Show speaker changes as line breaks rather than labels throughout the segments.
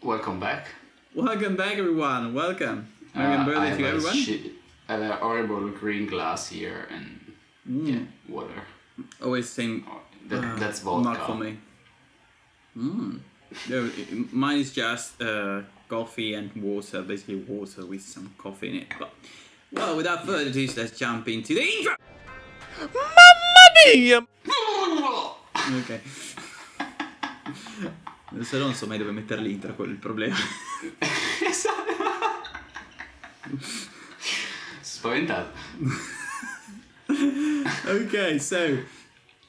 Welcome back.
Welcome back, everyone. Welcome.
I
birthday to everyone.
I have a horrible green glass here and water.
Always same.
That's vodka.
Not for me. No, mine is just coffee and water, basically water with some coffee in it. But well, without further ado, let's jump into the intro.
Mamma mia!
Ok. Adesso non so mai dove mettere l'intro, quello è il problema.
Spaventato.
Okay, so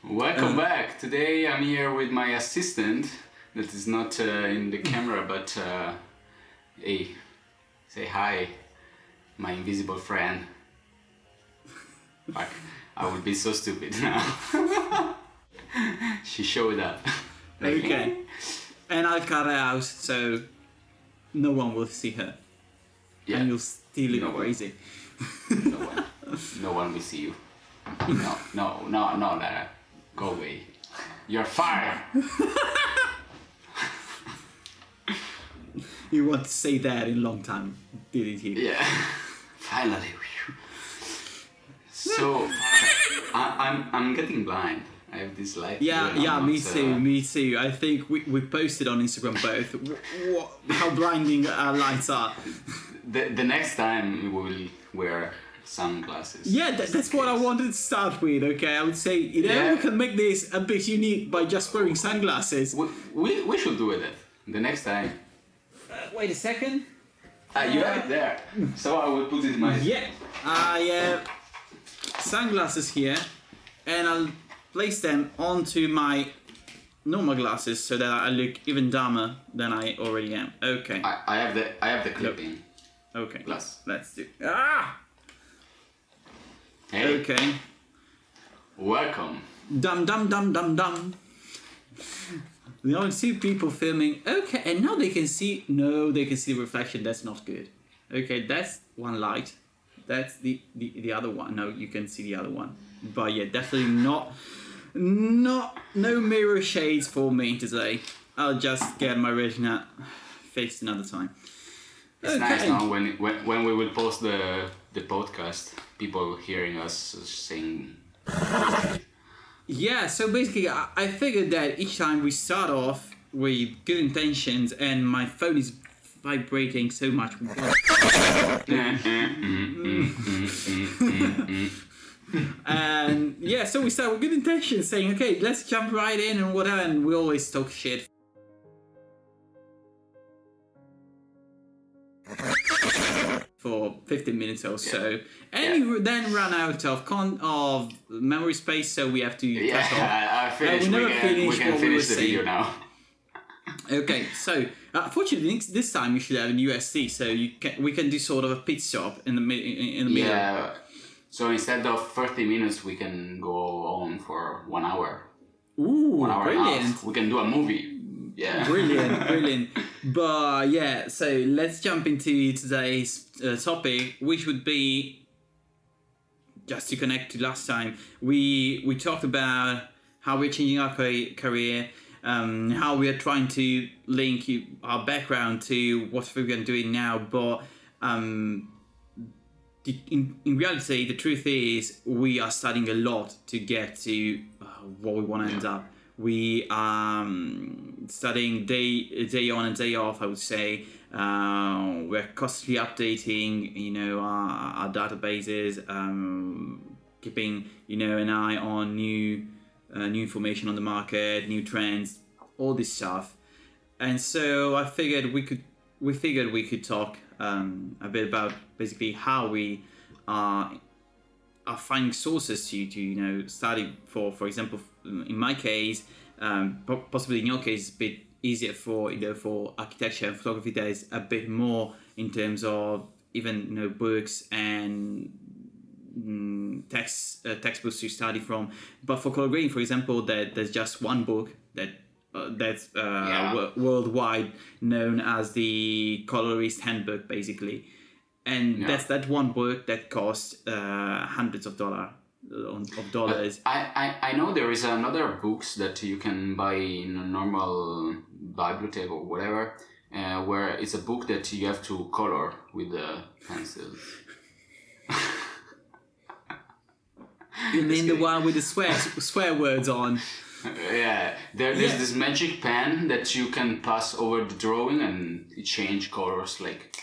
welcome back. Today I'm here with my assistant that is not in the camera, but hey, say hi, my invisible friend. Fuck, I would be so stupid now. She showed up.
okay, and I'll cut her out so no one will see her.
Yeah.
And you'll still look
No
crazy.
No one will see you. No. Go away. You're fired.
You want to say that in a long time, didn't you?
Yeah. Finally. So I'm getting blind. I have this light.
Yeah, me too. I think we posted on Instagram both how blinding our lights are.
The next time we will wear sunglasses.
Yeah, that's what I wanted to start with, okay? I would say, we can make this a bit unique by just wearing sunglasses.
We should do it the next time.
Wait a second.
You have it there. So I will put it in my...
Yeah, I have sunglasses here, and I'll place them onto my normal glasses so that I look even dumber than I already am. Okay.
I have the clipping.
Okay.
Glass.
Let's do.
Hey.
Okay.
Welcome.
Dum. We only see people filming. Okay, and now they can see. No, they can see the reflection. That's not good. Okay, that's one light. That's the other one. No, you can see the other one. But yeah, definitely not. No mirror shades for me today. I'll just get my retina fixed another time.
It's nice now when we will post the podcast, people hearing us saying.
Yeah, so basically I figured that each time we start off with good intentions and my phone is vibrating so much. And yeah, so we start with good intentions saying, okay, let's jump right in and whatever, and we always talk shit. For 15 minutes or so, and you then run out of memory space, so we have to cut off.
I finished. We can finish the video now.
Okay, so fortunately this time you should have an USC, so we can do sort of a pit stop in the middle.
Yeah. So instead of 30 minutes, we can go on for 1 hour.
Ooh,
1 hour
brilliant!
and a half. We can do a movie. Yeah.
Brilliant. But yeah, so let's jump into today's topic, which would be, just to connect to last time, we talked about how we're changing our career, how we are trying to link our background to what we're going to do now, but in reality, the truth is we are studying a lot to get to what we want to end up. We are studying day on and day off, I would say. We're constantly updating, our databases, keeping, an eye on new information on the market, new trends, all this stuff. And so I figured we could talk a bit about basically how we are finding sources to study for example. In my case, possibly in your case, it's a bit easier for architecture and photography. There's a bit more in terms of even books and textbooks to study from. But for color grading, for example, there's just one book that's worldwide known as the Colorist Handbook, basically, and that's that one book that costs hundreds of dollars.
I know there is another books that you can buy in a normal bibliothèque or whatever, where it's a book that you have to color with the pencils.
You mean the one with the swear words on?
Yeah, there's this magic pen that you can pass over the drawing and it change colors like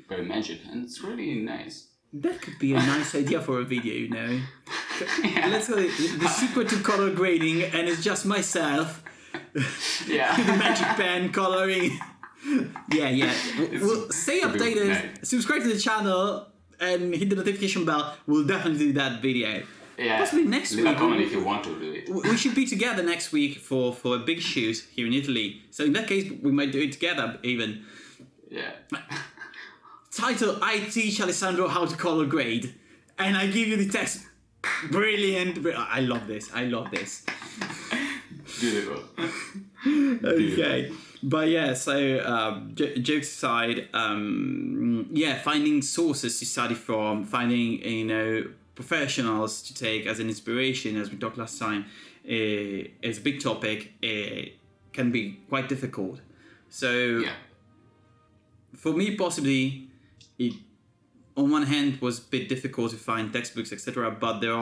very magic, and it's really nice.
That could be a nice idea for a video, you know. Let's go the secret to color grading, and it's just myself.
Yeah.
The magic pen coloring. Yeah. We'll stay updated.
Nice.
Subscribe to the channel and hit the notification bell. We'll definitely do that video.
Yeah.
Possibly next
Leave
week.
a comment if you want to do it.
We should be together next week for a big shoot here in Italy. So in that case, we might do it together even.
Yeah.
Title: I teach Alessandro how to color grade, and I give you the text. Brilliant! I love this.
Beautiful.
Okay, but yeah. So jokes aside, finding sources to study from, finding professionals to take as an inspiration, as we talked last time, is a big topic. It can be quite difficult. So for me, possibly, it on one hand was a bit difficult to find textbooks, etc. But there's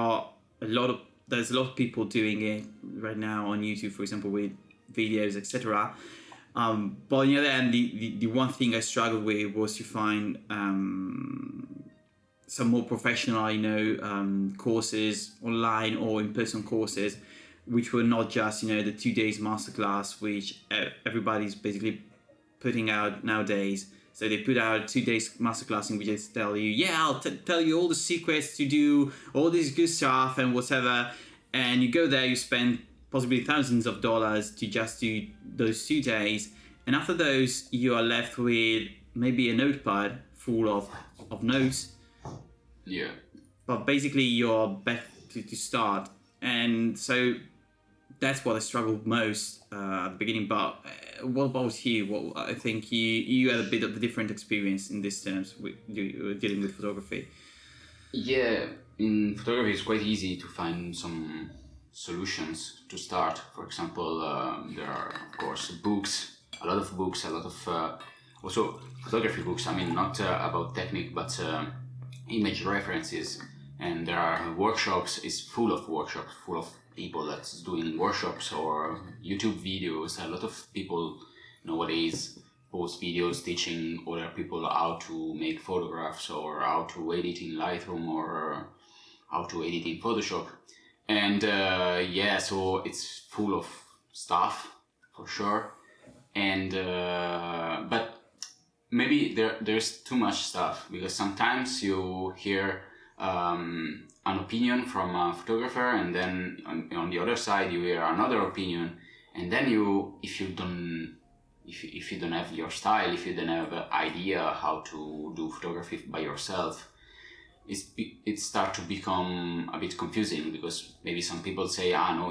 a lot of people doing it right now on YouTube, for example, with videos, etc. But on the other hand, the one thing I struggled with was to find some more professional, courses online or in-person courses, which were not just, the 2 days masterclass, which everybody's basically putting out nowadays. So they put out a 2 days masterclass in which they tell you, I'll tell you all the secrets to do all this good stuff and whatever. And you go there, you spend possibly thousands of dollars to just do those 2 days. And after those, you are left with maybe a notepad full of notes.
Yeah.
But basically, you're back to start. And so that's what I struggled most at the beginning. But what about you? Well, I think you had a bit of a different experience in these terms with dealing with photography.
Yeah, in photography it's quite easy to find some solutions to start. For example, there are of course books, a lot of also photography books. I mean, not about technique, but image references. And there are workshops. It's full of workshops, full of people that's doing workshops or YouTube videos. A lot of people nowadays post videos teaching other people how to make photographs or how to edit in Lightroom or how to edit in Photoshop. And so it's full of stuff for sure. And but maybe there's too much stuff, because sometimes you hear an opinion from a photographer, and then on the other side you hear another opinion, and then if you don't have your style, if you don't have an idea how to do photography by yourself, it starts to become a bit confusing, because maybe some people say, no,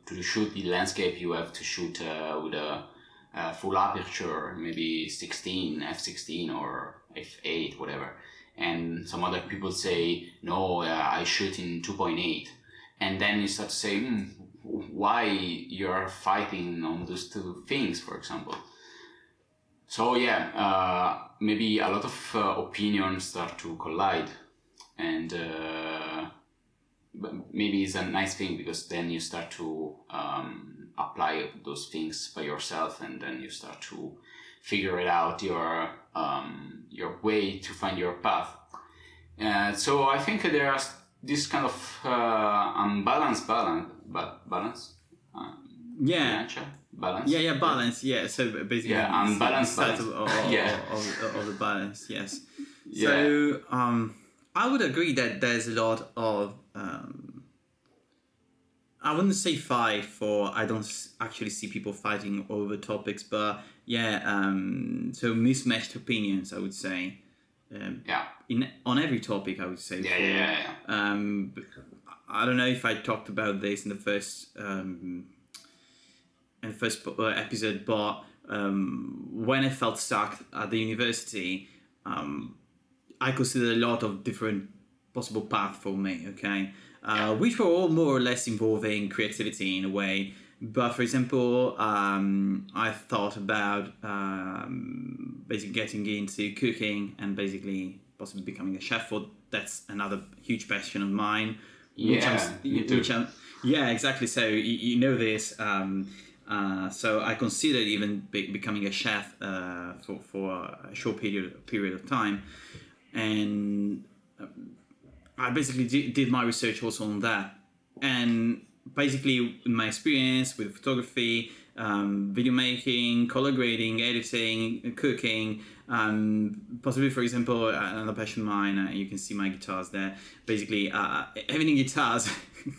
to shoot the landscape you have to shoot with a full aperture, maybe 16 f16 or f8, whatever. And some other people say, no, I shoot in 2.8. And then you start to say, why you're fighting on those two things, for example. So maybe a lot of opinions start to collide. And but maybe it's a nice thing, because then you start to apply those things by yourself, and then you start to figure it out, your way to find your path. So I think there are this kind of unbalanced balance.
Balance.
Balance.
Yeah. So basically,
unbalanced balance.
Of the balance. Yes.
Yeah.
So I would agree that there's a lot of I wouldn't say fight, for I don't actually see people fighting over topics, but so mismatched opinions, I would say. On every topic, I would say. I don't know if I talked about this in the first episode, but when I felt stuck at the university, I considered a lot of different possible paths for me. Okay. Which were all more or less involving creativity in a way. But for example, I thought about basically getting into cooking and basically possibly becoming a chef. Or that's another huge passion of mine.
Me too.
Yeah, exactly. So you know this. So I considered even becoming a chef for a short period of time, and I basically did my research also on that. And basically, in my experience with photography, video making, color grading, editing, cooking, possibly, for example, another passion of mine, you can see my guitars there. Basically, having guitars,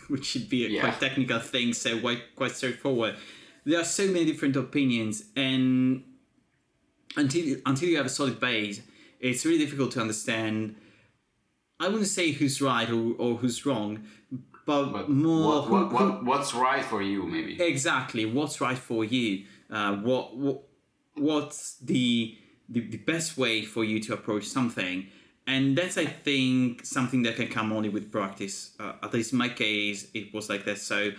which should be a quite technical thing, so quite straightforward. There are so many different opinions, and until you have a solid base, it's really difficult to understand. I wouldn't say who's right or who's wrong, but more
what's right for you, maybe.
Exactly, what's right for you? What's the best way for you to approach something? And that's, I think, something that can come only with practice. At least in my case, it was like that. So,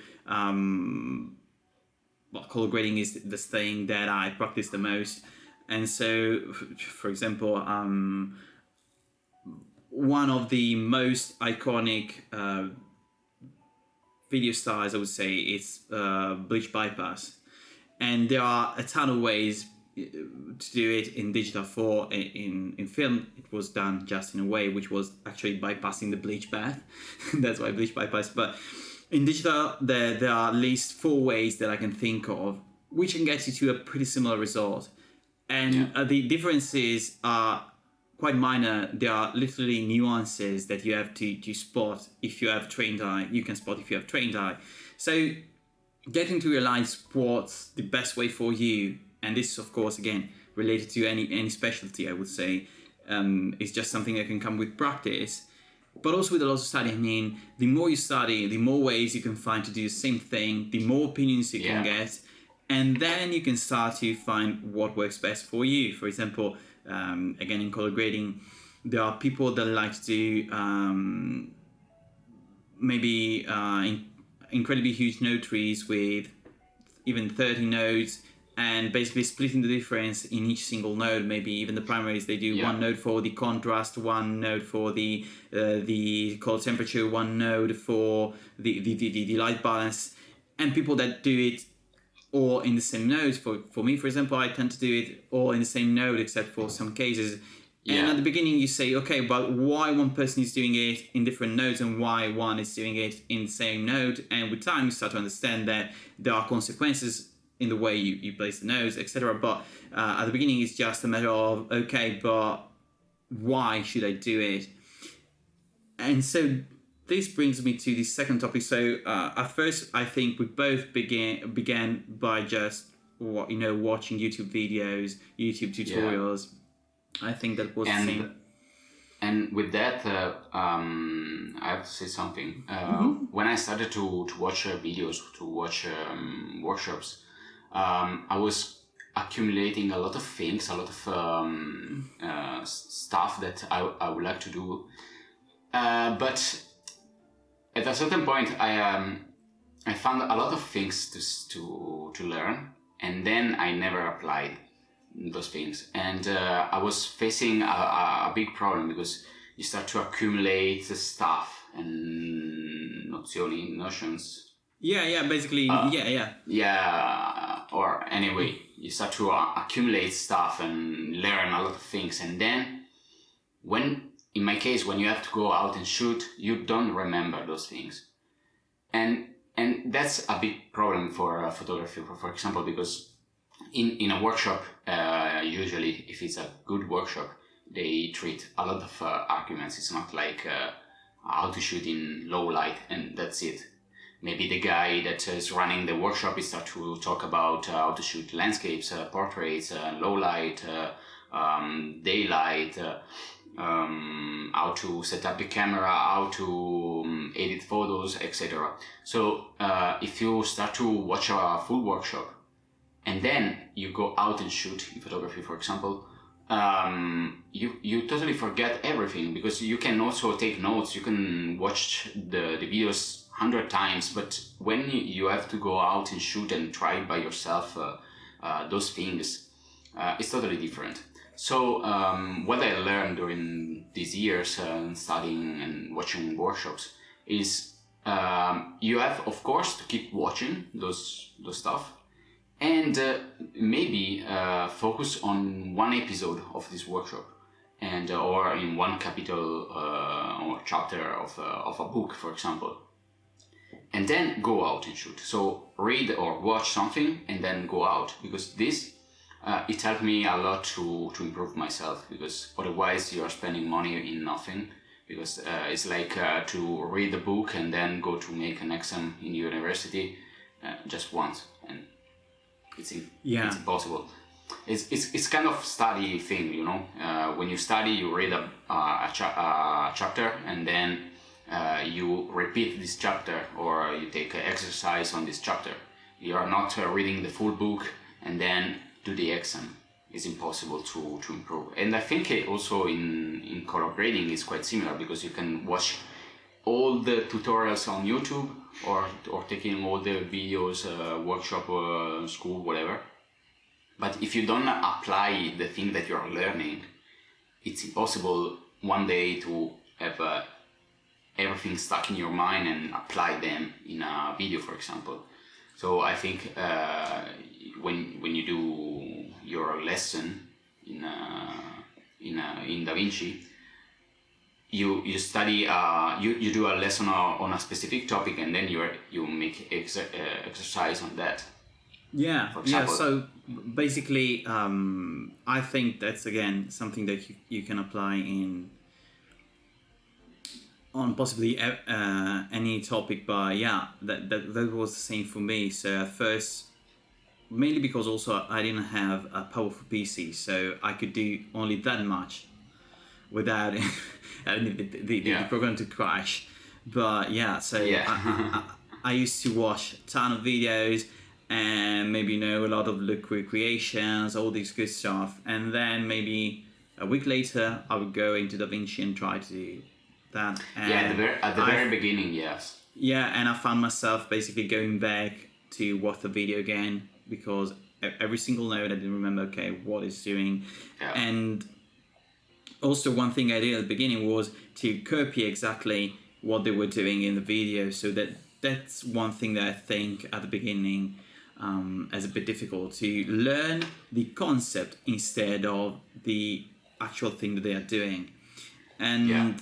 color grading is the thing that I practice the most. And so, for example, one of the most iconic video styles, I would say, is bleach bypass. And there are a ton of ways to do it in digital. In film, it was done just in a way, which was actually bypassing the bleach bath. That's why bleach bypass. But in digital, there are at least 4 ways that I can think of, which can get you to a pretty similar result. And the differences are quite minor. There are literally nuances that you have to spot. If you have trained eye, you can spot if you have trained eye. So getting to realize what's the best way for you, and this is, of course, again, related to any specialty, I would say, is just something that can come with practice, but also with a lot of study. I mean, the more you study, the more ways you can find to do the same thing, the more opinions you can get, and then you can start to find what works best for you. For example, again, in color grading, there are people that like to do maybe incredibly huge node trees with even 30 nodes, and basically splitting the difference in each single node. Maybe even the primaries, they do one node for the contrast, one node for the color temperature, one node for the light balance, and people that do it all in the same nodes. For me, for example, I tend to do it all in the same node, except for some cases. And at the beginning you say, okay, but why one person is doing it in different nodes and why one is doing it in the same node? And with time you start to understand that there are consequences in the way you place the nodes, etc. But at the beginning it's just a matter of, okay, but why should I do it? And so this brings me to the second topic. So at first I think we both began by just watching YouTube videos, YouTube tutorials. I think that was the same.
And with that, I have to say something. When I started to watch videos, to watch workshops, I was accumulating a lot of things, a lot of stuff that I would like to do. But at a certain point, I found a lot of things to learn, and then I never applied those things. And I was facing a big problem, because you start to accumulate the stuff and notions.
Basically,
or anyway, you start to accumulate stuff and learn a lot of things, and then in my case, when you have to go out and shoot, you don't remember those things, and that's a big problem for photography, for example, because in a workshop, usually if it's a good workshop, they treat a lot of arguments. It's not like how to shoot in low light and that's it. Maybe the guy that is running the workshop is start to talk about how to shoot landscapes, portraits, low light, daylight, how to set up the camera, how to edit photos, etc. So if you start to watch a full workshop and then you go out and shoot in photography, for example, you totally forget everything, because you can also take notes. You can watch the videos 100 times, but when you have to go out and shoot and try by yourself those things, it's totally different. So what I learned during these years studying and watching workshops is you have, of course, to keep watching those stuff, and maybe focus on one episode of this workshop, and or in one capital or chapter of a book, for example, and then go out and shoot. So read or watch something and then go out, because this it helped me a lot to improve myself, because otherwise you are spending money in nothing, because it's like to read a book and then go to make an exam in university just once, and it's impossible. It's kind of study thing, you know. When you study, you read a chapter, and then you repeat this chapter, or you take an exercise on this chapter. You are not reading the full book and then do the exam. It's impossible to improve. And I think also in color grading is quite similar, because you can watch all the tutorials on YouTube, or taking all the videos, workshop, school, whatever. But if you don't apply the thing that you are learning, it's impossible one day to have everything stuck in your mind and apply them in a video, for example. So I think when you do your lesson in DaVinci, you study you do a lesson on a specific topic, and then you make exercise on that.
Yeah. So basically, I think that's again something that you can apply on possibly any topic. But yeah, that was the same for me. So at first, mainly because also I didn't have a powerful PC, so I could do only that much without the program to crash. But yeah, so I used to watch a ton of videos, and maybe a lot of look recreations, all this good stuff, and then maybe a week later I would go into DaVinci and try to do that. And
at the very beginning, yes.
Yeah, and I found myself basically going back to watch the video again, because every single note I didn't remember what it's doing. And also one thing I did at the beginning was to copy exactly what they were doing in the video, so that's one thing that I think at the beginning is a bit difficult, to learn the concept instead of the actual thing that they are doing. And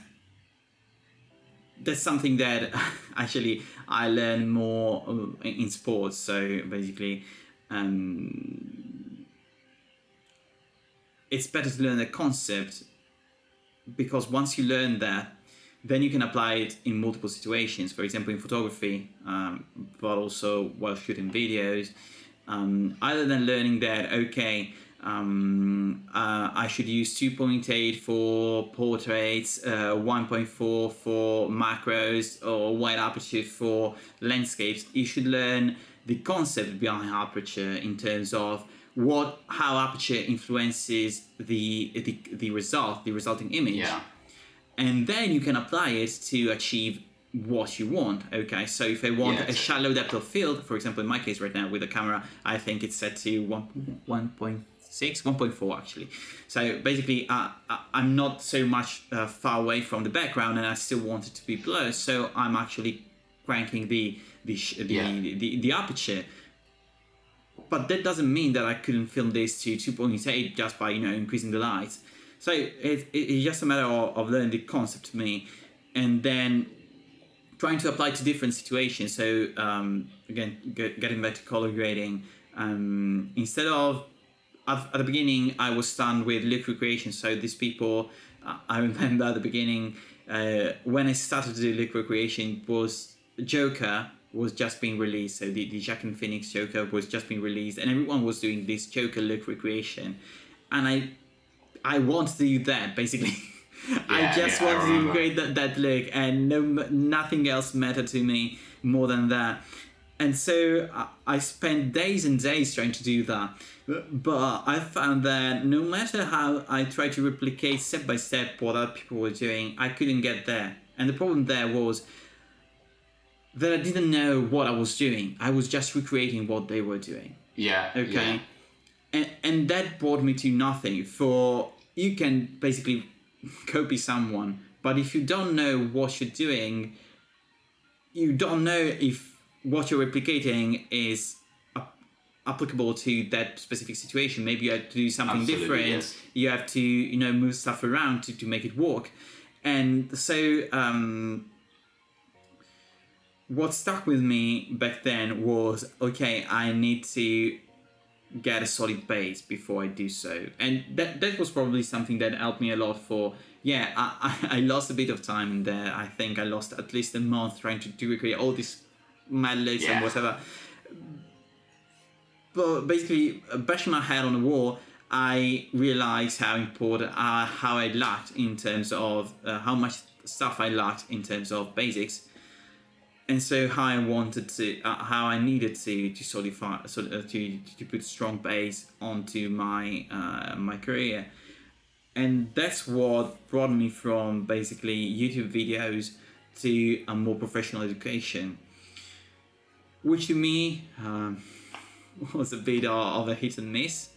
that's something that actually I learn more in sports. So basically it's better to learn the concept, because once you learn that, then you can apply it in multiple situations. For example, in photography, but also while shooting videos. Other than learning that, I should use 2.8 for portraits, 1.4 for macros, or wide aperture for landscapes. You should learn the concept behind aperture in terms of how aperture influences the resulting image.
Yeah.
And then you can apply it to achieve what you want. So if I want a shallow depth of field, for example, in my case right now with the camera, I think it's set to 1.4 actually. So basically, I'm not so much far away from the background, and I still want it to be blurred. So I'm actually cranking the aperture. But that doesn't mean that I couldn't film this to 2.8 just by increasing the lights. So it's just a matter of learning the concept to me, and then trying to apply to different situations. So again, getting back to color grading, instead of at the beginning I was stunned with look recreation. So these people, I remember at the beginning when I started to do look recreation, was Joker was just being released. So the Joaquin Phoenix Joker was just being released, and everyone was doing this Joker look recreation, and I want to do that basically. I just want to create that look, and nothing else mattered to me more than that. And so I spent days and days trying to do that. But I found that no matter how I tried to replicate step by step what other people were doing, I couldn't get there. And the problem there was that I didn't know what I was doing. I was just recreating what they were doing.
Yeah.
Okay. Yeah. And that brought me to nothing. For you can basically copy someone, but if you don't know what you're doing, you don't know if what you're replicating is applicable to that specific situation. Maybe you have to do something different. Yes. You have to, move stuff around to make it work. And so what stuck with me back then was, okay, I need to get a solid base before I do so. And that was probably something that helped me a lot for, I lost a bit of time in there. I think I lost at least a month trying to recreate all these melodies and whatever. But basically, bashing my head on the wall, I realized how important, how I lacked in terms of, how much stuff I lacked in terms of basics. And so how I wanted to, how I needed to solidify, to put strong base onto my my career. And that's what brought me from basically YouTube videos to a more professional education, which to me was a bit of a hit and miss.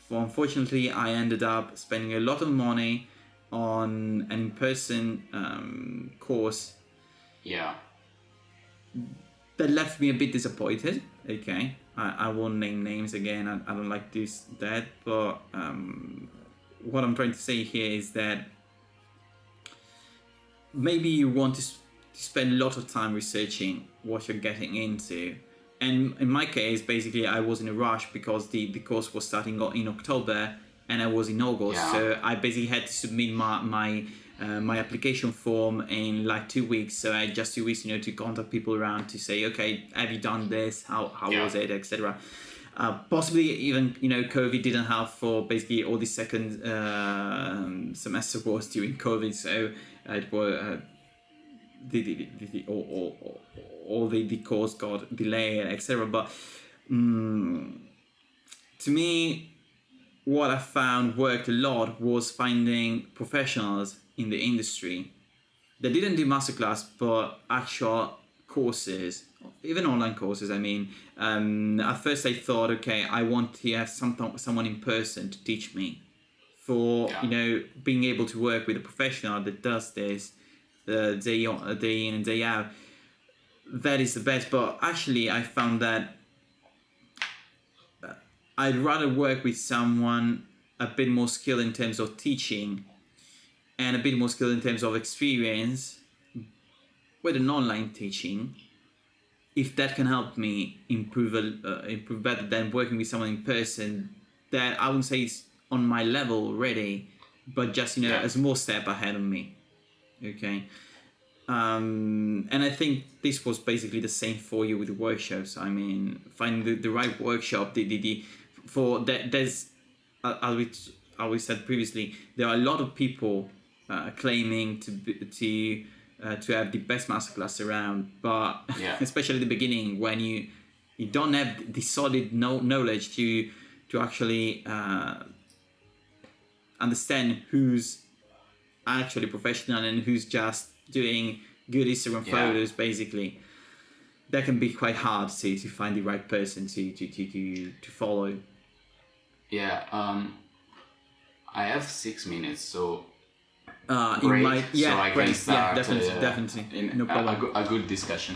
Well, unfortunately, I ended up spending a lot of money on an in-person course.
Yeah.
That left me a bit disappointed. Okay, I won't name names again. I don't like that. But what I'm trying to say here is that maybe you want to spend a lot of time researching what you're getting into. And in my case, basically, I was in a rush because the course was starting in October and I was in August. Yeah. So I basically had to submit my application form in like 2 weeks. So I had just 2 weeks, to contact people around to say, okay, have you done this? How was it, etc. Possibly even, COVID didn't help for basically all the second semester was during COVID. So it was the course got delayed, etc. But to me, what I found worked a lot was finding professionals in the industry that didn't do masterclass, but actual courses, even online courses. I mean, at first I thought, okay, I want to have someone in person to teach me, for being able to work with a professional that does this day in and day out. That is the best. But actually, I found that I'd rather work with someone a bit more skilled in terms of teaching and a bit more skilled in terms of experience with an online teaching, if that can help me improve better than working with someone in person that I wouldn't say is on my level already, but just a small step ahead of me. Okay. And I think this was basically the same for you with the workshops. I mean, finding the right workshop, for that. There's, as we said previously, there are a lot of people claiming to have the best masterclass around, but especially at the beginning when you don't have the solid knowledge to actually understand who's actually professional and who's just doing good Instagram photos, basically. That can be quite hard to find the right person to follow.
Yeah, I have 6 minutes, so
great.
So I can start.
Definitely. No problem.
A good discussion.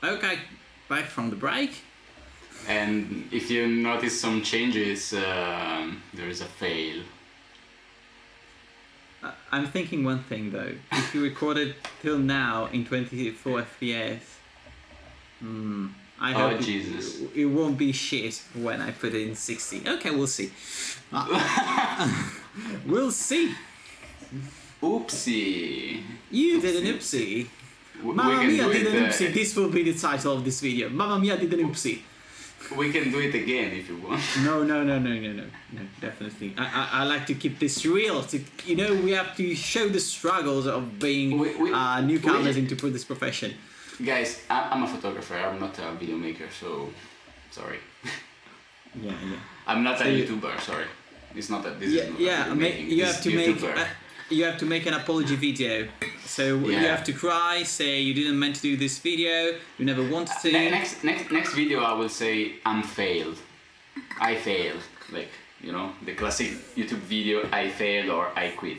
Okay, back from the break.
And if you notice some changes, there is a fail.
I'm thinking one thing though. If you recorded till now in 24 FPS, I hope it won't be shit when I put it in 60. Okay, we'll see. We'll see.
Oopsie.
You did an oopsie. Mamma mia did an oopsie. This will be the title of this video. Mamma mia did an oopsie.
We can do it again if you want.
No, definitely. I like to keep this real. We have to show the struggles of being newcomers into this profession.
Guys, I'm a photographer. I'm not a video maker, so sorry.
Yeah.
I'm not a YouTuber. Sorry, it's not that. This is not
you have to
YouTuber.
you have to make an apology video. So you have to cry, say you didn't meant to do this video, you never wanted to.
Next video I will say I'm failed. I failed. Like, you know, the classic YouTube video, I failed or I quit.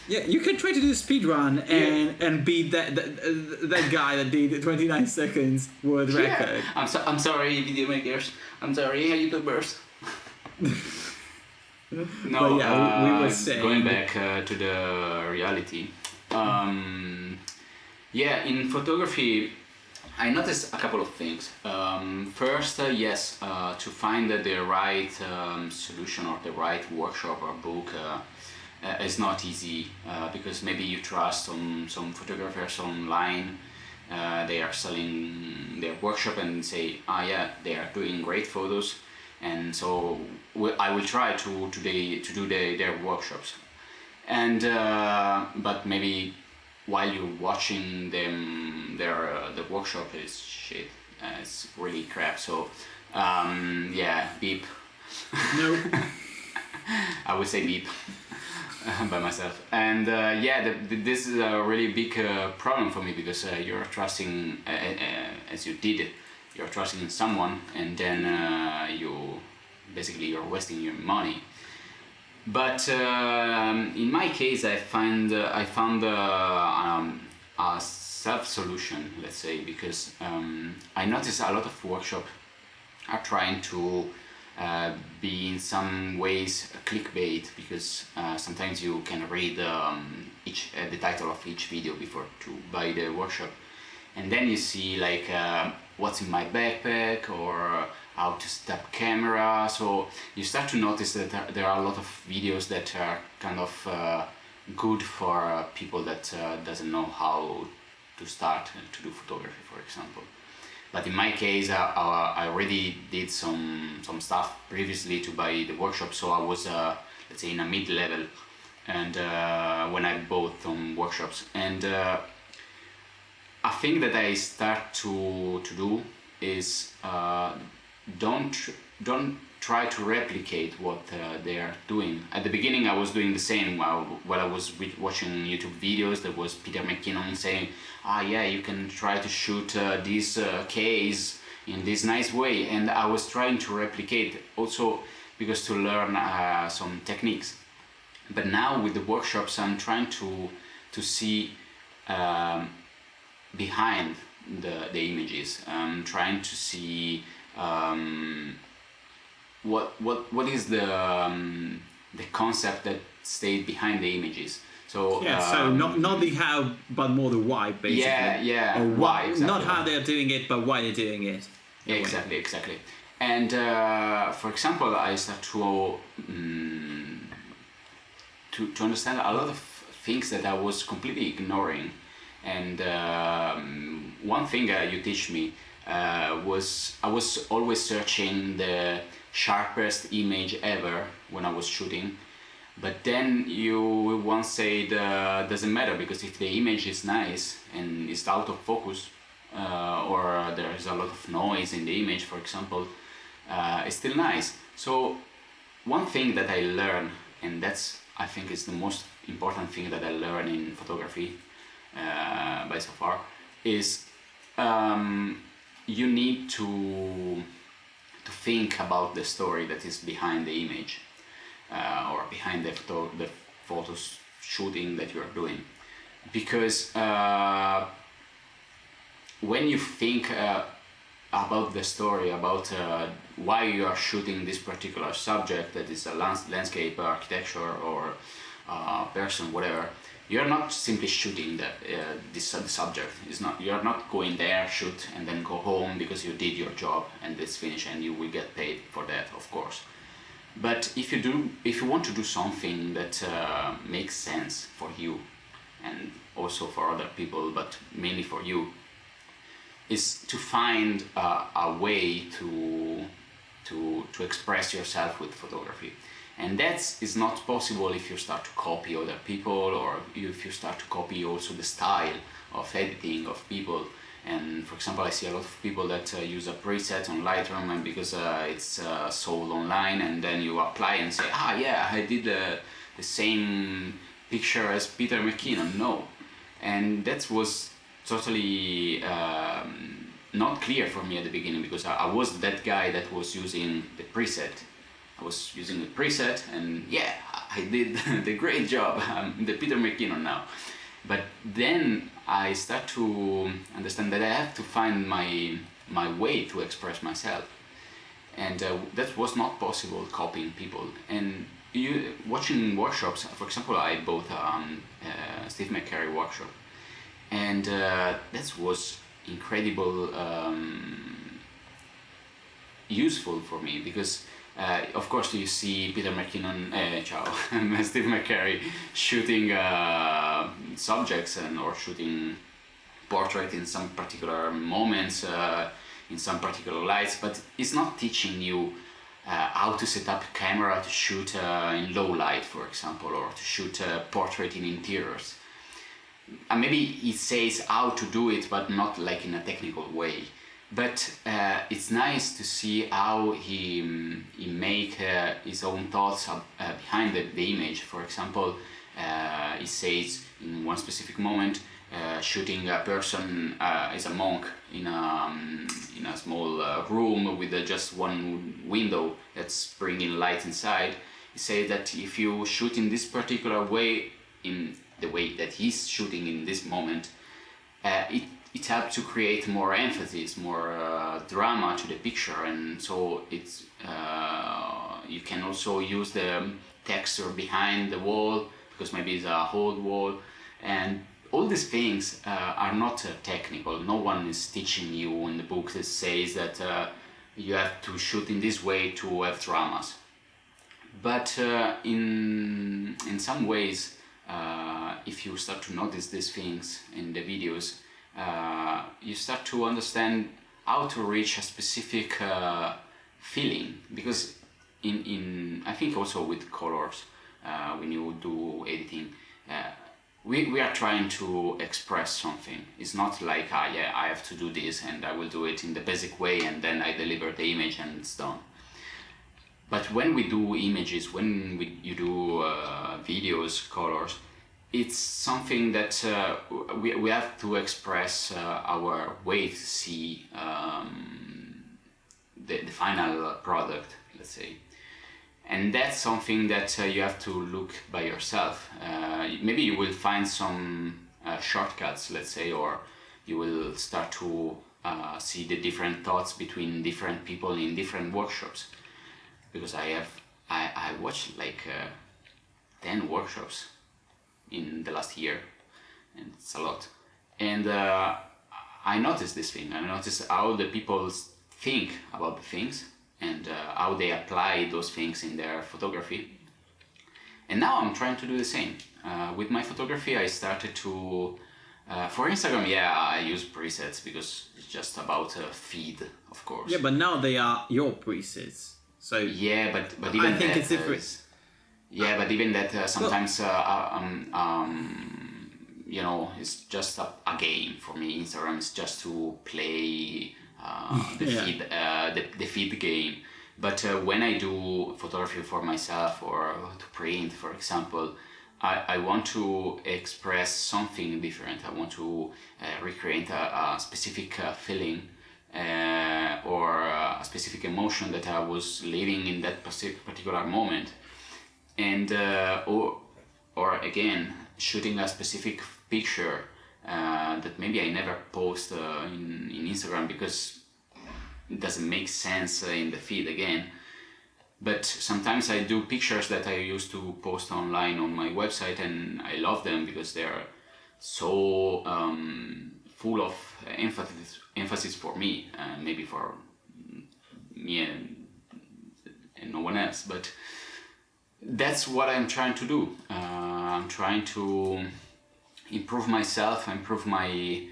Yeah, you can try to do a speed run and beat that guy that did 29 seconds world record.
I'm sorry, video makers. I'm sorry, YouTubers. No,
but yeah, we were saying,
going back to the reality. Yeah, in photography, I noticed a couple of things. First, yes, to find the right solution or the right workshop or book is not easy because maybe you trust some photographers online. They are selling their workshop and say, yeah, they are doing great photos, and so I will try to do their workshops. And but maybe while you're watching them, the workshop is shit. It's really crap. So yeah, beep.
no.
I would say beep by myself. And yeah, this is a really big problem for me because you're trusting, as you did it, you're trusting in someone, and then you're wasting your money. But in my case, I found a self-solution, let's say, because I noticed a lot of workshops are trying to be in some ways clickbait, because sometimes you can read the title of each video before to buy the workshop, and then you see like what's in my backpack or how to set up camera. So you start to notice that there are a lot of videos that are kind of good for people that doesn't know how to start to do photography, for example. But in my case, I already did some stuff previously to buy the workshop, so I was let's say in a mid-level, and when I bought some workshops, and a thing that I start to do is don't try to replicate what they are doing. At the beginning I was doing the same while I was watching YouTube videos. There was Peter McKinnon saying, yeah, you can try to shoot this case in this nice way, and I was trying to replicate also because to learn some techniques. But now with the workshops I'm trying to see behind the images. I'm trying to see what is the concept that stayed behind the images. So
so not the how, but more the why, basically.
Yeah,
or why,
exactly.
not how they're doing it, but why they're doing it.
Yeah, exactly. And for example, I start to understand a lot of things that I was completely ignoring. And one thing you teach me was I was always searching the sharpest image ever when I was shooting, but then you once said doesn't matter, because if the image is nice and is out of focus or there is a lot of noise in the image, for example, it's still nice. So one thing that I learned, and that's I think is the most important thing that I learned in photography by so far, is you need to think about the story that is behind the image or behind the photos shooting that you are doing, because when you think about the story, about why you are shooting this particular subject, that is a landscape, architecture, or person, whatever, you're not simply shooting the subject. It's not, you're not going there, shoot, and then go home because you did your job and it's finished, and you will get paid for that, of course. But if you want to do something that makes sense for you and also for other people, but mainly for you, is to find a way to express yourself with photography. And that is not possible if you start to copy other people, or if you start to copy also the style of editing of people. And for example, I see a lot of people that use a preset on Lightroom, and because it's sold online, and then you apply and say, yeah, I did the same picture as Peter McKinnon. No, and that was totally not clear for me at the beginning, because I was that guy that was using the preset. I was using the preset, and yeah, I did the great job. I'm the Peter McKinnon now. But then I start to understand that I have to find my way to express myself, and that was not possible copying people. And watching workshops, for example, I bought Steve McCurry workshop, and that was incredible useful for me, because of course you see Peter McKinnon, Steve McCurry shooting subjects or shooting portrait in some particular moments, in some particular lights, but it's not teaching you how to set up a camera to shoot in low light, for example, or to shoot a portrait in interiors. And maybe it says how to do it, but not like in a technical way. But it's nice to see how he make his own thoughts behind the image. For example, he says in one specific moment, shooting a person as a monk in a small room with just one window that's bringing light inside. He says that if you shoot in this particular way, in the way that he's shooting in this moment, it helps to create more emphasis, more drama to the picture, and so it's you can also use the texture behind the wall, because maybe it's a whole wall, and all these things are not technical. No one is teaching you in the book that says that you have to shoot in this way to have dramas. But in some ways, if you start to notice these things in the videos, you start to understand how to reach a specific feeling. Because in I think also with colors, when you do editing, we are trying to express something. It's not like I have to do this and I will do it in the basic way and then I deliver the image and it's done. But when we do images, when you do videos, colors, it's something that we have to express our way to see the final product, let's say. And that's something that you have to look by yourself. Maybe you will find some shortcuts, let's say, or you will start to see the different thoughts between different people in different workshops. Because I watched like 10 workshops in the last year, and it's a lot. And I noticed this thing. I noticed how the people think about the things and how they apply those things in their photography. And now I'm trying to do the same. With my photography, I started to, for Instagram, I use presets because it's just about a feed, of course.
Yeah, but now they are your presets. So
yeah, but even
I think
that,
it's different.
But even that sometimes you know, it's just a game for me. Instagram is just to play the feed game. But when I do photography for myself or to print, for example, I want to express something different. I want to recreate a specific feeling. Or a specific emotion that I was living in that particular moment, and or again shooting a specific picture that maybe I never post in Instagram because it doesn't make sense in the feed again. But sometimes I do pictures that I used to post online on my website, and I love them because they're so full of emphasis for me, maybe for me and no one else, but that's what I'm trying to do. I'm trying to improve myself, improve my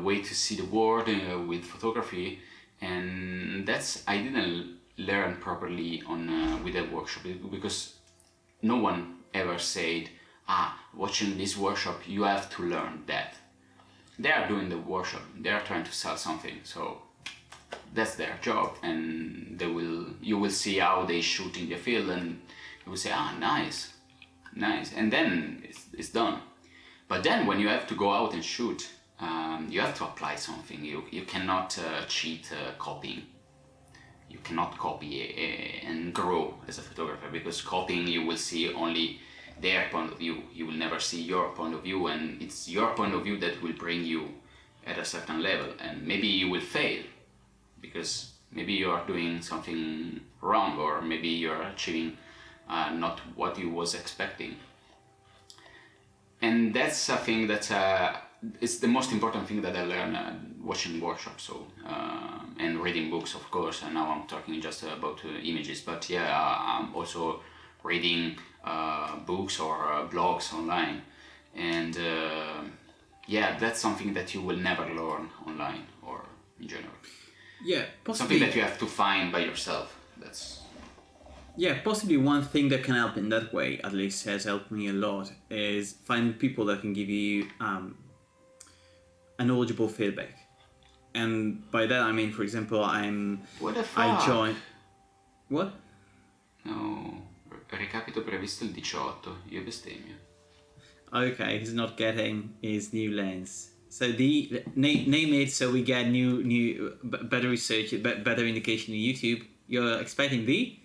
way to see the world with photography, and that's I didn't learn properly on with a workshop, because no one ever said, watching this workshop you have to learn that. They are doing the workshop, they are trying to sell something, so that's their job, and you will see how they shoot in the field, and you will say, nice, nice. And then it's done. But then when you have to go out and shoot, you have to apply something. You cannot cheat copying. You cannot copy and grow as a photographer, because copying you will see only their point of view. You will never see your point of view, and it's your point of view that will bring you at a certain level. And maybe you will fail because maybe you are doing something wrong, or maybe you're achieving not what you was expecting. And that's a thing that it's the most important thing that I learned watching workshops, so and reading books, of course. And now I'm talking just about images, but yeah, I'm also reading books or blogs online, and yeah, that's something that you will never learn online or in general.
Yeah, possibly.
Something that you have to find by yourself. That's
possibly one thing that can help in that way, at least has helped me a lot, is find people that can give you a knowledgeable feedback. And by that I mean, for example,
What the fuck?
I joined. What?
No, recapito previsto il 18, io bestemmio.
Okay, he's not getting his new lens. So the name it so we get new better research, better indication in YouTube. You're expecting the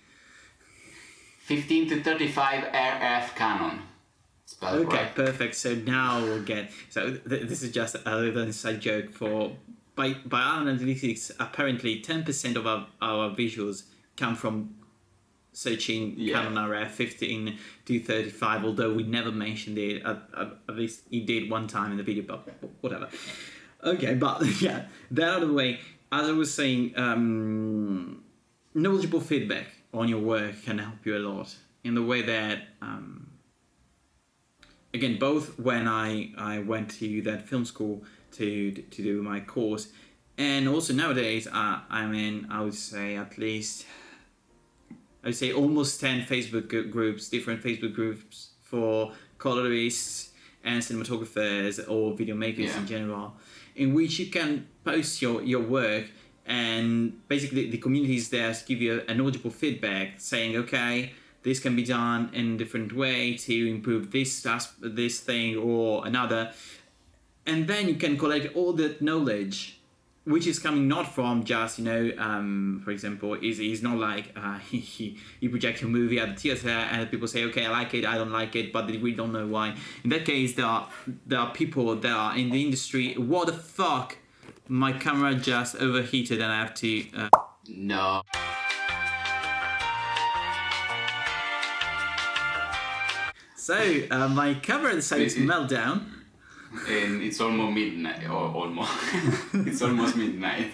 15 to 35 RF Canon. Spelled
okay,
right.
perfect. So now we'll get. So this is just a little inside joke for by our analytics. Apparently, 10% of our visuals come from searching Canon RF 15 to 35. Although we never mentioned it. At least he did one time in the video, but whatever. Okay, but yeah, that out of the way. As I was saying, knowledgeable feedback on your work can help you a lot in the way that. Again, both when I went to that film school to do my course, and also nowadays I'm in, I would say almost 10 Facebook groups, different Facebook groups for colorists and cinematographers or video makers in general, in which you can post your work, and basically the community is there to give you a knowledgeable feedback, saying, okay, this can be done in a different way to improve this thing or another. And then you can collect all that knowledge, which is coming not from just, for example, is not like you project your movie at the theater and people say, okay, I like it, I don't like it, but we don't know why. In that case, there are people that are in the industry. What the fuck? My camera just overheated and I have to...
No.
So, my camera decided to melt down.
And it's almost midnight, or almost. It's almost midnight.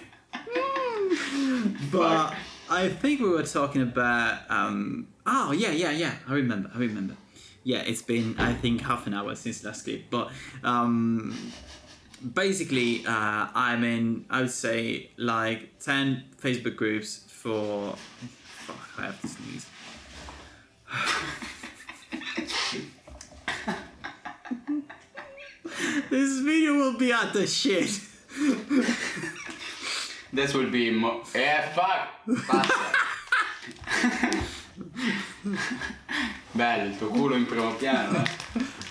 But I think we were talking about... yeah, I remember. Yeah, it's been, I think, half an hour since last clip. But basically, I'm in, I would say, like 10 Facebook groups for... Fuck, I have to sneeze. This video will be at the shit.
That will be more. Fuck! Basta. Bello, il tuo culo in primo piano.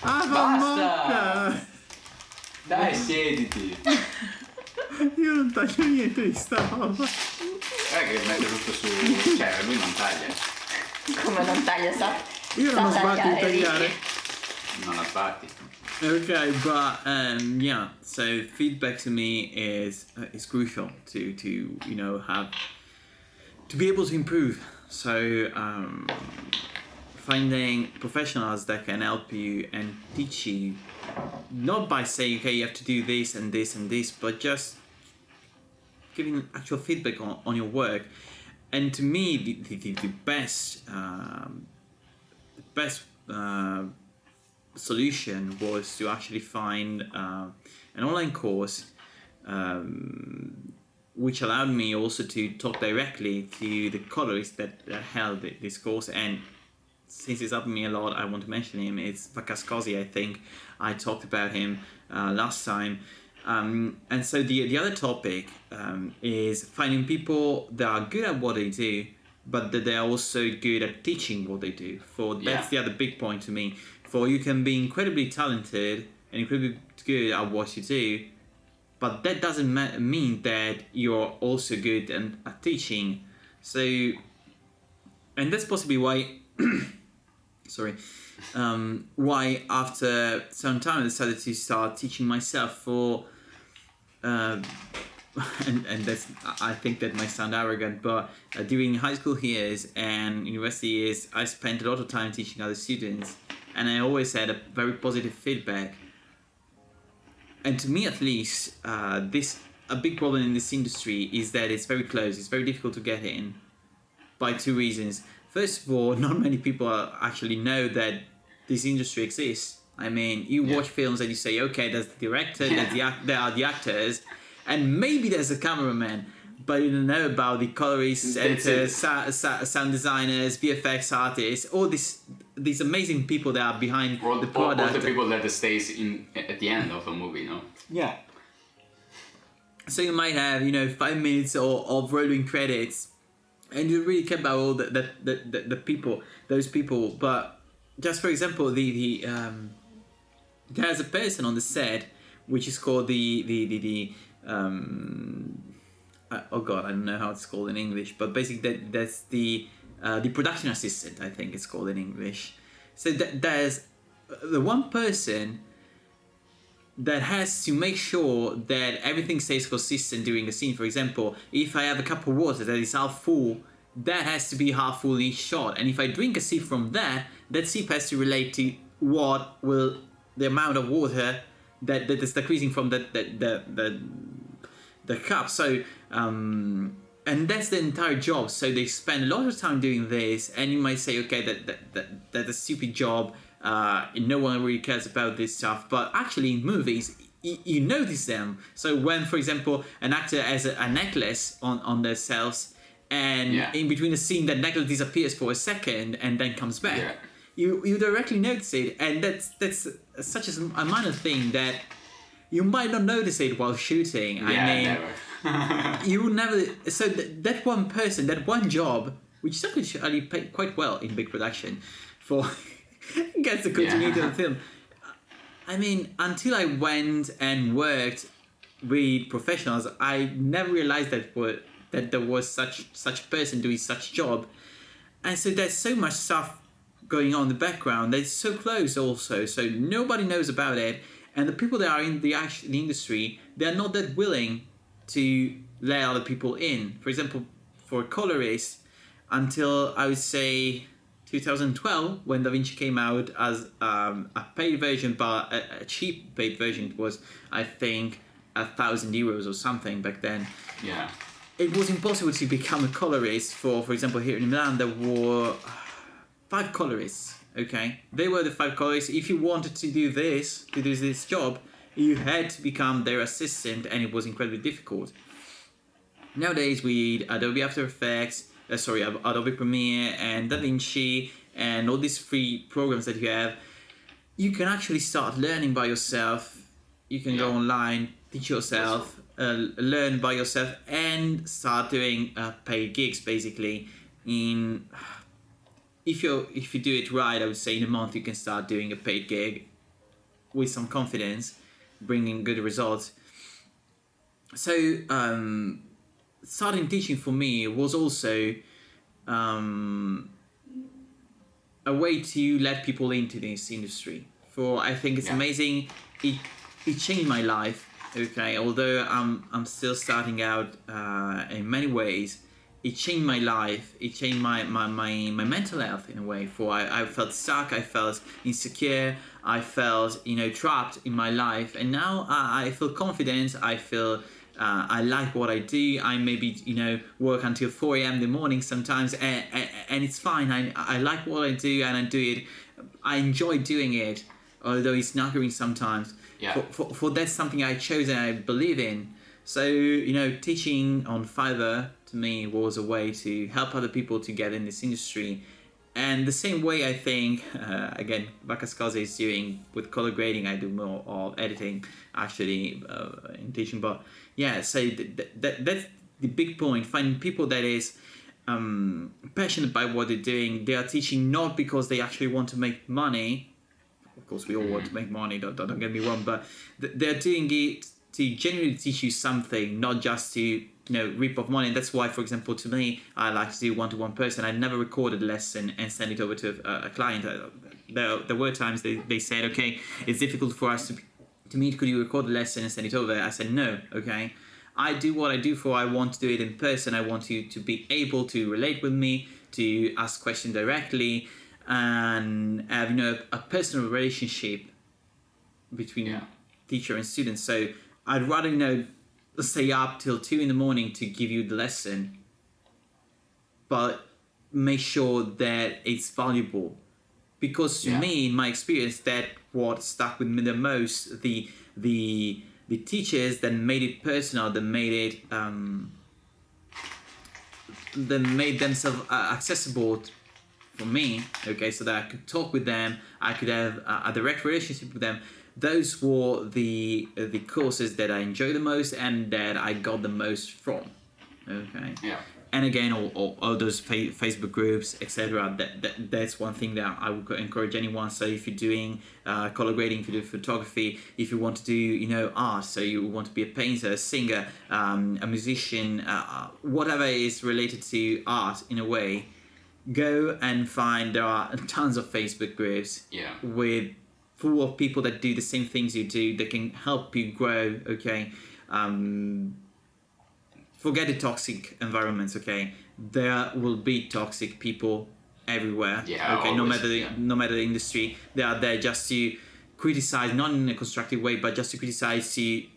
Basta! Dai, siediti.
Io non taglio niente di sta roba.
Che mette tutto su. Cioè, lui non taglia.
Come non taglia, sa?
Io non ho sbatto di tagliare.
Non la sbatti.
Okay, but yeah. So feedback to me is crucial to have to be able to improve. So finding professionals that can help you and teach you, not by saying, okay, you have to do this and this and this, but just giving actual feedback on your work. And to me, the best solution was to actually find an online course which allowed me also to talk directly to the colorist that held this course. And since it's helped me a lot, I want to mention him. It's Vakascosi, I think. I talked about him last time. And so the other topic is finding people that are good at what they do, but that they're also good at teaching what they do. That's the other big point to me. For you can be incredibly talented and incredibly good at what you do, but that doesn't mean that you're also good at teaching. So, and that's possibly why, sorry, why after some time I decided to start teaching myself for, and that's, I think that might sound arrogant, but during high school years and university years, I spent a lot of time teaching other students, and I always had a very positive feedback. And to me, at least, a big problem in this industry is that it's very closed. It's very difficult to get in by two reasons. First of all, not many people actually know that this industry exists. I mean, you watch films and you say, okay, there's the director, there are the actors, and maybe there's a cameraman, but you don't know about the colorists, editors, sound designers, VFX artists, all these amazing people that are behind the product.
All the people that stays in at the end of a movie, no?
Yeah. So you might have, 5 minutes of rolling credits, and you really care about all the people, those people. But just for example, there's a person on the set which is called oh god, I don't know how it's called in English, but basically that's the production assistant, I think it's called in English. So there's the one person that has to make sure that everything stays consistent during a scene. For example, if I have a cup of water that is half full, that has to be half full in each shot. And if I drink a sip from that sip has to relate to the amount of water that is decreasing from the cup. So, and that's the entire job. So they spend a lot of time doing this, and you might say, okay, that's a stupid job. No one really cares about this stuff. But actually, in movies, you notice them. So when, for example, an actor has a necklace on themselves, and in between a scene, that necklace disappears for a second and then comes back. You directly notice it, and that's such a minor thing that you might not notice it while shooting.
Never.
You never. So that one person, that one job, which is actually paid quite well in big production, for gets the continuity of the film. I mean, until I went and worked with professionals, I never realized that there was such a person doing such job, and so there's so much stuff going on in the background that's so close also, so nobody knows about it. And the people that are in the industry, they're not that willing to let other people in. For example, for colorists, until I would say 2012, when Da Vinci came out as a paid version, but a cheap paid version, it was, I think, €1,000 or something back then.
Yeah.
It was impossible to become a colorist. For example, here in Milan, there were 5 colorists. Okay, they were the 5 colorists. If you wanted to do this job, you had to become their assistant, and it was incredibly difficult. Nowadays, with Adobe After Effects, Adobe Premiere and DaVinci, and all these free programs that you have, you can actually start learning by yourself. You can go online, teach yourself, learn by yourself, and start doing paid gigs, basically. If you do it right, I would say in a month you can start doing a paid gig with some confidence, bringing good results. So starting teaching for me was also a way to let people into this industry. I think it's amazing. It changed my life. Okay, although I'm still starting out in many ways. It changed my life. It changed my mental health in a way. I felt stuck. I felt insecure. I felt trapped in my life. And now I feel confident. I feel I like what I do. I maybe work until 4 a.m. in the morning sometimes, and it's fine. I like what I do, and I do it. I enjoy doing it, although it's nagging sometimes.
Yeah.
For that's something I chose and I believe in. So teaching on Fiverr to me was a way to help other people to get in this industry. And the same way I think, again, Vacascose is doing with color grading, I do more of editing actually in teaching. But yeah, so that's the big point, finding people that is passionate by what they're doing. They are teaching not because they actually want to make money of course we all want to make money, don't get me wrong, but they're doing it to genuinely teach you something, not just to rip off money. And that's why, for example, to me, I like to do one-to-one person. I never recorded a lesson and send it over to a client. There were times they said, okay, it's difficult for us to meet, could you record a lesson and send it over? I said no. Okay, I do what I do for. I want to do it in person. I want you to be able to relate with me, to ask questions directly, and have a personal relationship between teacher and student. So I'd rather stay up till 2 a.m. to give you the lesson, but make sure that it's valuable, because to me, in my experience, that what stuck with me the most, the teachers that made it personal, that made themselves accessible for me, okay, so that I could talk with them, I could have a direct relationship with them. Those were the courses that I enjoyed the most and that I got the most from. Okay.
Yeah.
And again, all those Facebook groups, etc. That's one thing that I would encourage anyone. So if you're doing color grading, if you do photography, if you want to do art, so you want to be a painter, a singer, a musician, whatever is related to art in a way, go and find there are tons of Facebook groups full of people that do the same things you do, that can help you grow, okay? Forget the toxic environments, okay? There will be toxic people everywhere, okay?
Always,
no matter the industry, they are there just to criticize, not in a constructive way, but just to criticize, to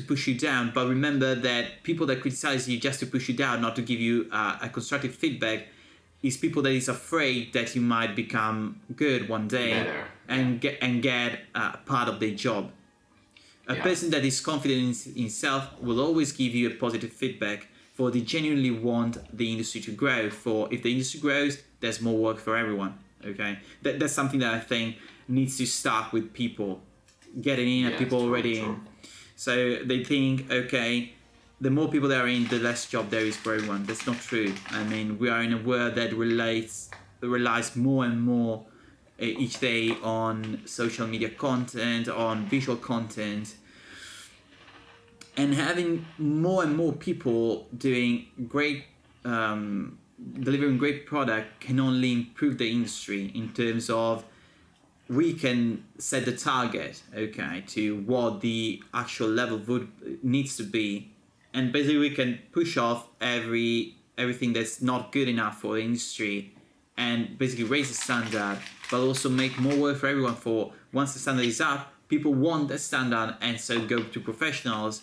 push you down. But remember that people that criticize you just to push you down, not to give you a constructive feedback, is people that is afraid that you might become good one day and get part of their job. A person that is confident in himself will always give you a positive feedback, for they genuinely want the industry to grow. For if the industry grows, there's more work for everyone. Okay, that's something that I think needs to start with people getting in, and people already in. So they think, okay, the more people that are in, the less job there is for everyone. That's not true. I mean, we are in a world that relies more and more each day on social media content, on visual content, and having more and more people doing great, delivering great product can only improve the industry in terms of we can set the target, okay, to what the actual level needs to be. And basically we can push off everything that's not good enough for the industry and basically raise the standard, but also make more work for everyone. For once the standard is up, people want that standard and so go to professionals,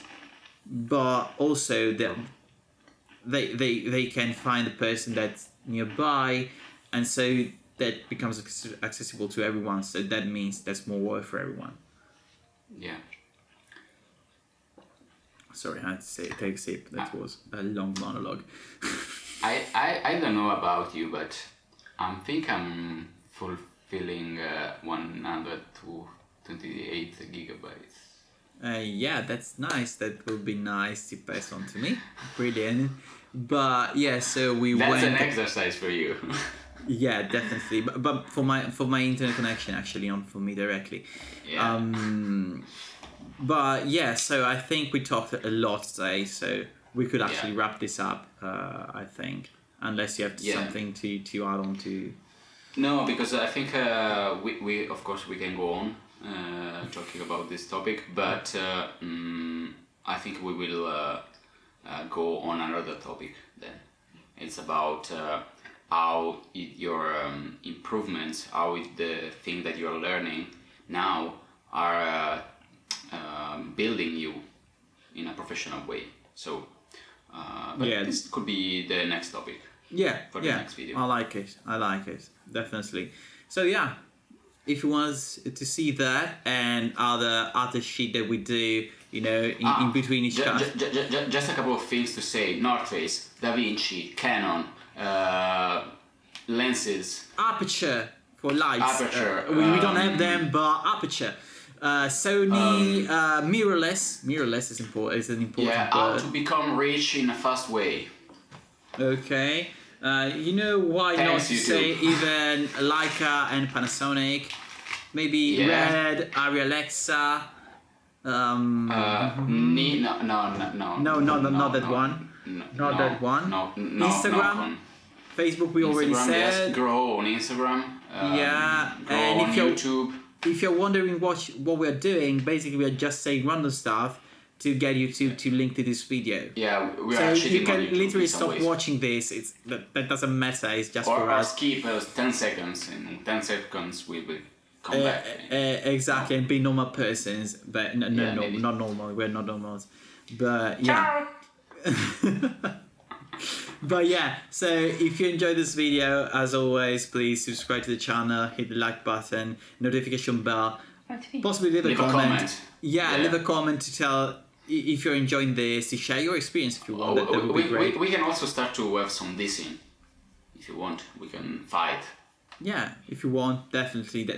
but also that they can find the person that's nearby, and so that becomes accessible to everyone. So that means there's more work for everyone.
Yeah.
Sorry, I had to take a sip. That was a long monologue.
I don't know about you, but I think I'm fulfilling 128 gigabytes.
Yeah, that's nice. That would be nice to pass on to me. Brilliant. But yeah, so
That's an exercise for you.
Yeah, definitely. But for my internet connection, actually, not for me directly.
Yeah.
But yeah, so I think we talked a lot today, so we could actually wrap this up, I think, unless you have something to add on to.
No, because I think we of course we can go on talking about this topic, but I think we will go on another topic then. It's about how your improvements, how the thing that you're learning now are building you in a professional way. So, but this could be the next topic. For the next video.
I like it, definitely. So yeah, if you want to see that and other shit that we do, in between each class.
Just a couple of things to say. North Face, Da Vinci, Canon, lenses.
Aperture for lights.
Aperture.
We don't have them, but Aperture. Sony, mirrorless. Mirrorless is an important
how
word.
to become rich in a fast way.
Okay. You know why
Thanks,
not
YouTube.
say even Leica and Panasonic? Maybe
Yeah.
Red, Arri Alexa.
No,
Not that one. Not that one.
No,
Instagram, Facebook. We already
Instagram,
said.
yes, grow on Instagram.
Yeah,
grow
and
on YouTube.
if you're wondering what we're doing, basically we're just saying random stuff to get you to link to this video.
Yeah, we
So
are
you
cheating on
can
YouTube
literally
in some
stop
ways.
watching this. That doesn't matter. It's just for
Or
us.
skip 10 seconds. In 10 seconds we will come back.
Exactly, and be normal persons, but no,
maybe.
not normal. We're not normals, but yeah. But yeah, so if you enjoyed this video, as always, please subscribe to the channel, hit the like button, notification bell, possibly leave a comment. Yeah, leave a comment to tell if you're enjoying this, to share your experience if you want. That would be great.
We can also start to have some dissing. If you want, we can fight.
Yeah, if you want, definitely.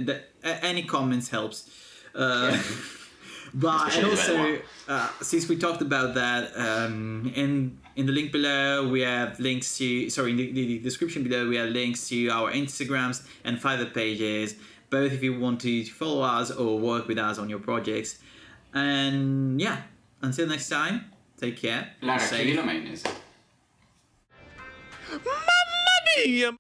Any comments helps. But
Especially
and also, since we talked about that, in the link below we have links to, sorry, in the description below we have links to our Instagrams and Fiverr pages, both if you want to follow us or work with us on your projects. And yeah, until next time, take care.
Lara,
Safe.
chiudi la maionese.
Mamma mia!